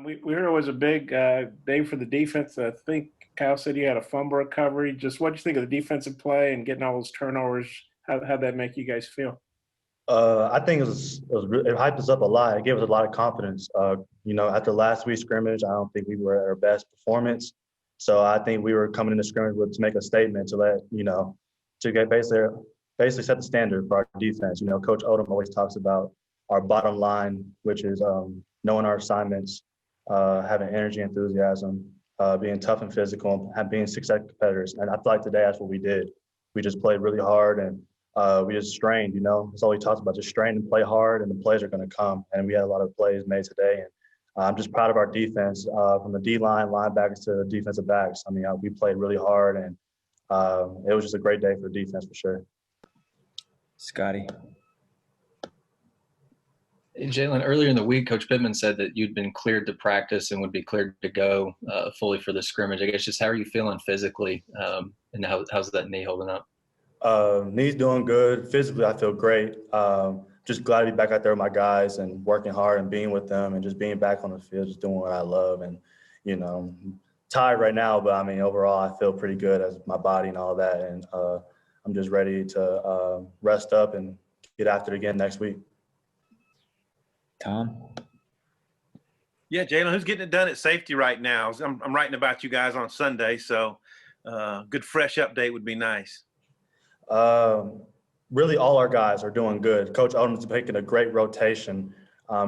We heard it was a big day for the defense. I think Kyle said you had a fumble recovery. Just what do you think of the defensive play and getting all those turnovers? How'd that make you guys feel? I think it hyped us up a lot. It gave us a lot of confidence. After last week's scrimmage, I don't think we were at our best performance. So I think we were coming into scrimmage to make a statement to get basically set the standard for our defense. Coach Odom always talks about our bottom line, which is knowing our assignments, having energy, enthusiasm, being tough and physical, and being successful competitors. And I feel like today that's what we did. We just played really hard and we just strained, That's all we talked about, just strain and play hard, and the plays are going to come. And we had a lot of plays made today. And I'm just proud of our defense, from the D-line, linebackers to defensive backs. We played really hard, and it was just a great day for defense for sure. Scotty. Jalen, earlier in the week, Coach Pittman said that you'd been cleared to practice and would be cleared to go fully for the scrimmage. I guess just how are you feeling physically, and how's that knee holding up? Knee's doing good. Physically, I feel great. Just glad to be back out there with my guys and working hard and being with them and just being back on the field, just doing what I love. And, tired right now, but overall, I feel pretty good as my body and all that. And I'm just ready to rest up and get after it again next week. Tom? Yeah, Jalen, who's getting it done at safety right now? I'm writing about you guys on Sunday, so good fresh update would be nice. Really, all our guys are doing good. Coach Odom's making a great rotation. I'm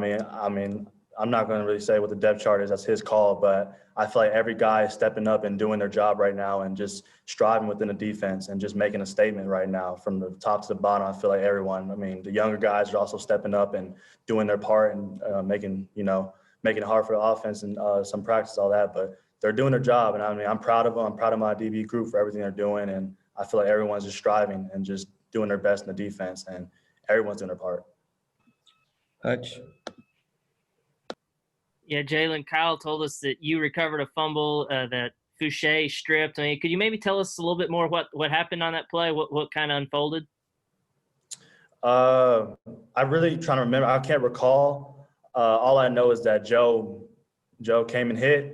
not going to really say what the depth chart is. That's his call, but I feel like every guy is stepping up and doing their job right now and just striving within the defense and just making a statement right now from the top to the bottom. I feel like everyone, the younger guys are also stepping up and doing their part and making it hard for the offense and some practice, all that, but they're doing their job. And I'm proud of them. I'm proud of my DB group for everything they're doing. And I feel like everyone's just striving and just doing their best in the defense, and everyone's doing their part. Hutch. Yeah, Jalen, Kyle told us that you recovered a fumble that Fouché stripped. Could you maybe tell us a little bit more what happened on that play? What kind of unfolded? I'm really trying to remember. I can't recall. All I know is that Joe came and hit,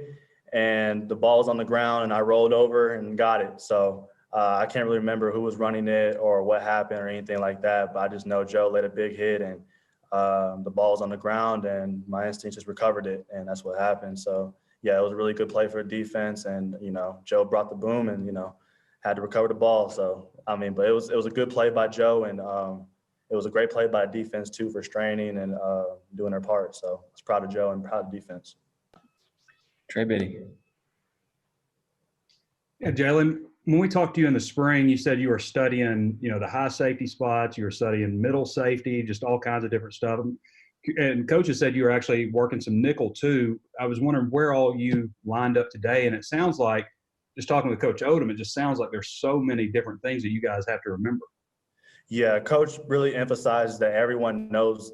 and the ball was on the ground, and I rolled over and got it. So I can't really remember who was running it or what happened or anything like that, but I just know Joe let a big hit, and the ball was on the ground, and my instincts just recovered it, and that's what happened. So, yeah, it was a really good play for defense, and, Joe brought the boom and, had to recover the ball. So, but it was a good play by Joe, and it was a great play by defense, too, for straining and doing their part. So, I was proud of Joe and proud of defense. Trey Biddy. Yeah, Jalen, when we talked to you in the spring, you said you were studying, the high safety spots, you were studying middle safety, just all kinds of different stuff. And coaches said you were actually working some nickel too. I was wondering where all you lined up today. And it sounds like, just talking with Coach Odom, it just sounds like there's so many different things that you guys have to remember. Yeah, Coach really emphasizes that everyone knows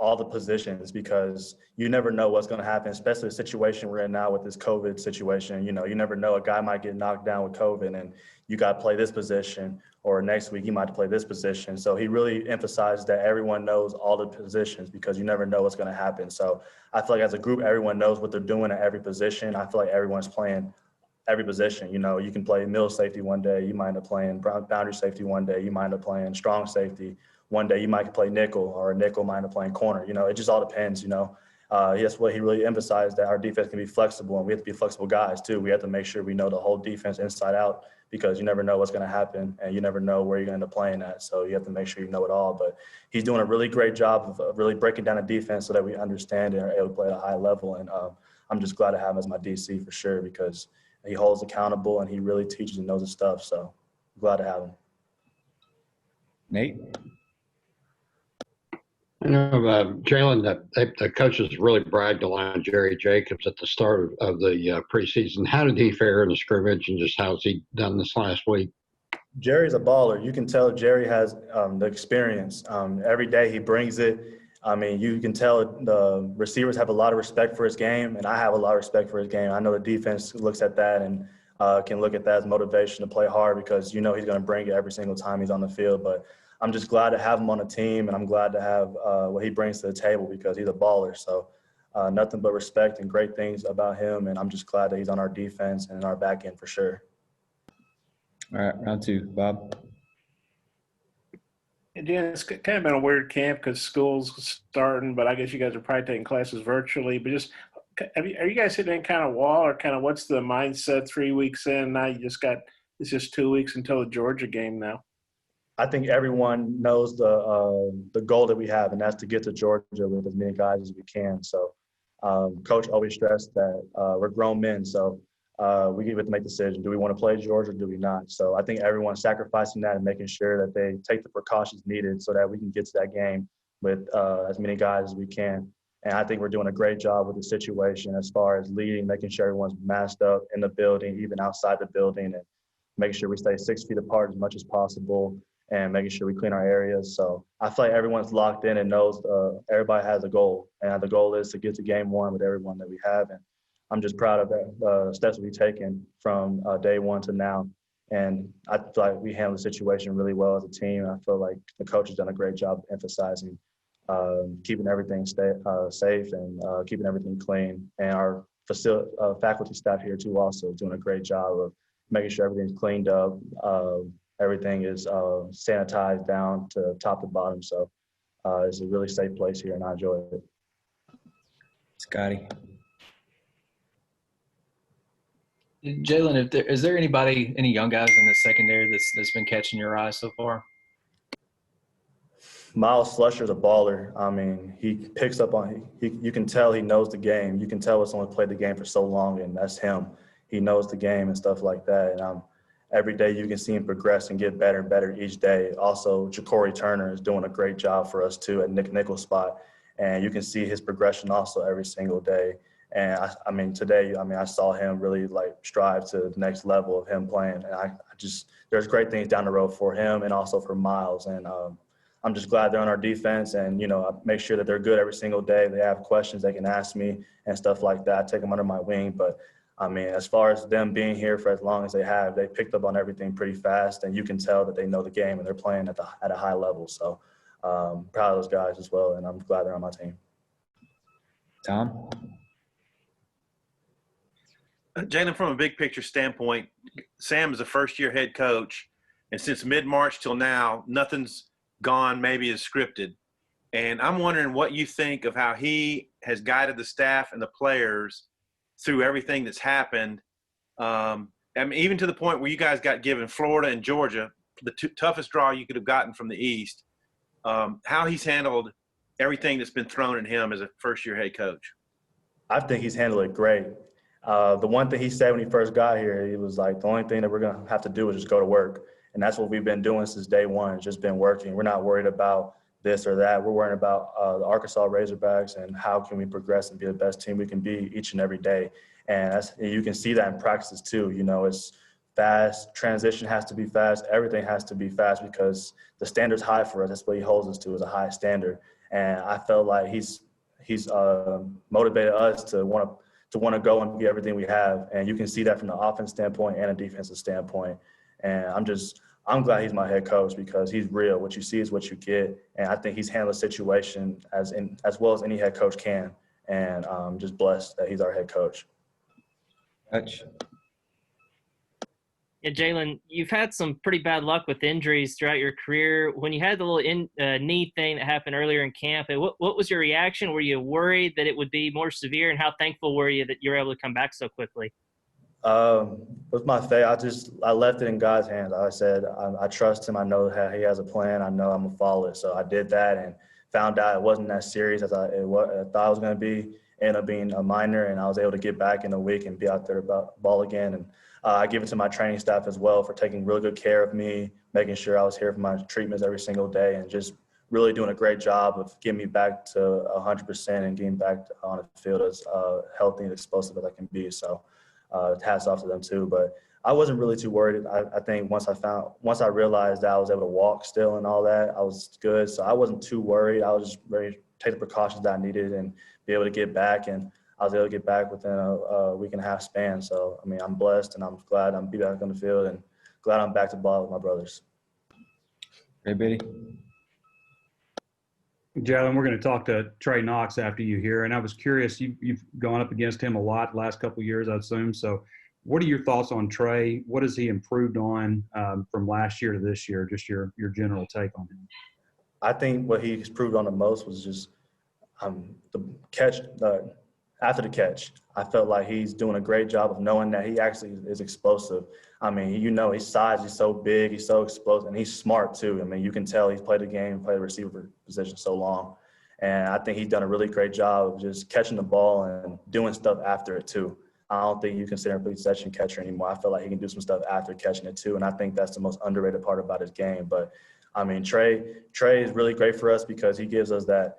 all the positions, because you never know what's going to happen, especially the situation we're in now with this COVID situation. You never know, a guy might get knocked down with COVID and you got to play this position, or next week he might play this position. So he really emphasized that everyone knows all the positions, because you never know what's going to happen. So I feel like as a group, everyone knows what they're doing at every position. I feel like everyone's playing every position. You can play middle safety one day, you might end up playing boundary safety one day, you might end up playing strong safety. One day you might play nickel, or a nickel might end up playing corner. It just all depends, That's what he really emphasized, that our defense can be flexible, and we have to be flexible guys too. We have to make sure we know the whole defense inside out, because you never know what's going to happen, and you never know where you're going to end up playing at. So you have to make sure you know it all. But he's doing a really great job of really breaking down the defense so that we understand and are able to play at a high level. And I'm just glad to have him as my DC for sure, because he holds accountable and he really teaches and knows his stuff. So I'm glad to have him. Nate? Jalen, the coaches really bragged on Jerry Jacobs at the start of the preseason. How did he fare in the scrimmage, and just how's he done this last week? Jerry's a baller. You can tell Jerry has the experience. Every day he brings it. You can tell the receivers have a lot of respect for his game, and I have a lot of respect for his game. I know the defense looks at that and can look at that as motivation to play hard, because he's going to bring it every single time he's on the field. But I'm just glad to have him on the team, and I'm glad to have what he brings to the table, because he's a baller. So nothing but respect and great things about him. And I'm just glad that he's on our defense and our back end for sure. All right, round two, Bob. And yeah, it's kind of been a weird camp because school's starting, but I guess you guys are probably taking classes virtually. But just, are you guys hitting any kind of wall, or kind of what's the mindset 3 weeks in? Now it's just 2 weeks until the Georgia game now. I think everyone knows the goal that we have, and that's to get to Georgia with as many guys as we can. So, Coach always stressed that we're grown men, so we get to make decisions. Do we want to play Georgia or do we not? So I think everyone's sacrificing that and making sure that they take the precautions needed so that we can get to that game with as many guys as we can. And I think we're doing a great job with the situation as far as leading, making sure everyone's masked up in the building, even outside the building, and making sure we stay 6 feet apart as much as possible and making sure we clean our areas. So I feel like everyone's locked in and knows everybody has a goal. And the goal is to get to game one with everyone that we have. And I'm just proud of the steps we've taken from day one to now. And I feel like we handled the situation really well as a team. I feel like the coach has done a great job emphasizing keeping everything safe and keeping everything clean. And our faculty staff here too also doing a great job of making sure everything's cleaned up. Everything is sanitized down to top to bottom. So it's a really safe place here and I enjoy it. Scotty. Jalen, is there any young guys in the secondary that's been catching your eye so far? Miles Slusher's a baller. I mean, he picks up on you can tell he knows the game. You can tell when someone played the game for so long, and that's him. He knows the game and stuff like that. And every day you can see him progress and get better and better each day. Also, Ja'Cory Turner is doing a great job for us too at nickel spot, and you can see his progression also every single day. And I mean, today, I saw him really like strive to the next level of him playing. And there's great things down the road for him and also for Miles. And I'm just glad they're on our defense and, I make sure that they're good every single day. They have questions they can ask me and stuff like that. I take them under my wing. But I mean, as far as them being here for as long as they have, they picked up on everything pretty fast. And you can tell that they know the game and they're playing at a high level. So proud of those guys as well. And I'm glad they're on my team. Tom? Jalen, from a big picture standpoint, Sam is a first-year head coach, and since mid-March till now, nothing's gone maybe as scripted. And I'm wondering what you think of how he has guided the staff and the players through everything that's happened. I mean, even to the point where you guys got given Florida and Georgia, the toughest draw you could have gotten from the East, how he's handled everything that's been thrown at him as a first-year head coach. I think he's handled it great. The one thing he said when he first got here, he was like, the only thing that we're going to have to do is just go to work. And that's what we've been doing since day one. It's just been working. We're not worried about this or that. We're worrying about the Arkansas Razorbacks and how can we progress and be the best team we can be each and every day. And you can see that in practices too. It's fast. Transition has to be fast. Everything has to be fast because the standard's high for us. That's what he holds us to, is a high standard. And I felt like he's motivated us to want to go and be everything we have. And you can see that from the offense standpoint and a defensive standpoint. And I'm glad he's my head coach because he's real. What you see is what you get. And I think he's handled the situation as well as any head coach can. And I'm just blessed that he's our head coach. Hutch. Yeah, Jalen, you've had some pretty bad luck with injuries throughout your career. When you had the little knee thing that happened earlier in camp, what was your reaction? Were you worried that it would be more severe, and how thankful were you that you were able to come back so quickly? With my faith, I left it in God's hands. I said, I trust him. I know how he has a plan. I know I'm going to follow it. So I did that and found out it wasn't as serious as I thought it was going to be. Ended up being a minor, and I was able to get back in a week and be out there about ball again. And I give it to my training staff as well for taking really good care of me, making sure I was here for my treatments every single day, and just really doing a great job of getting me back to 100% and getting back on the field as healthy and explosive as I can be. So hats off to them too. But I wasn't really too worried. I think once I realized that I was able to walk still and all that, I was good. So I wasn't too worried. I was just ready to take the precautions that I needed and be able to get back. And I was able to get back within a week and a half span. So, I mean, I'm blessed and I'm glad I'm be back on the field and glad I'm back to ball with my brothers. Trey Biddy. Jalen, we're going to talk to Trey Knox after you here, and I was curious. You've gone up against him a lot the last couple of years, I assume. So, what are your thoughts on Trey? What has he improved on from last year to this year? Just your general take on him. I think what he's improved on the most was just the catch. After the catch, I felt like he's doing a great job of knowing that he actually is explosive. I mean, his size, he's so big, he's so explosive, and he's smart too. I mean, you can tell he's played the game, played the receiver position so long. And I think he's done a really great job of just catching the ball and doing stuff after it too. I don't think you consider him a possession catcher anymore. I feel like he can do some stuff after catching it too, and I think that's the most underrated part about his game. But, I mean, Trey is really great for us because he gives us that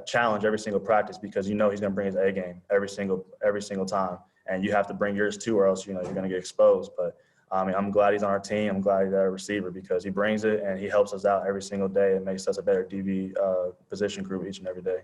challenge every single practice because he's going to bring his A game every single time. And you have to bring yours too or else, you're going to get exposed. But, I mean, I'm glad he's on our team. I'm glad he's our receiver because he brings it and he helps us out every single day and makes us a better DB position group each and every day.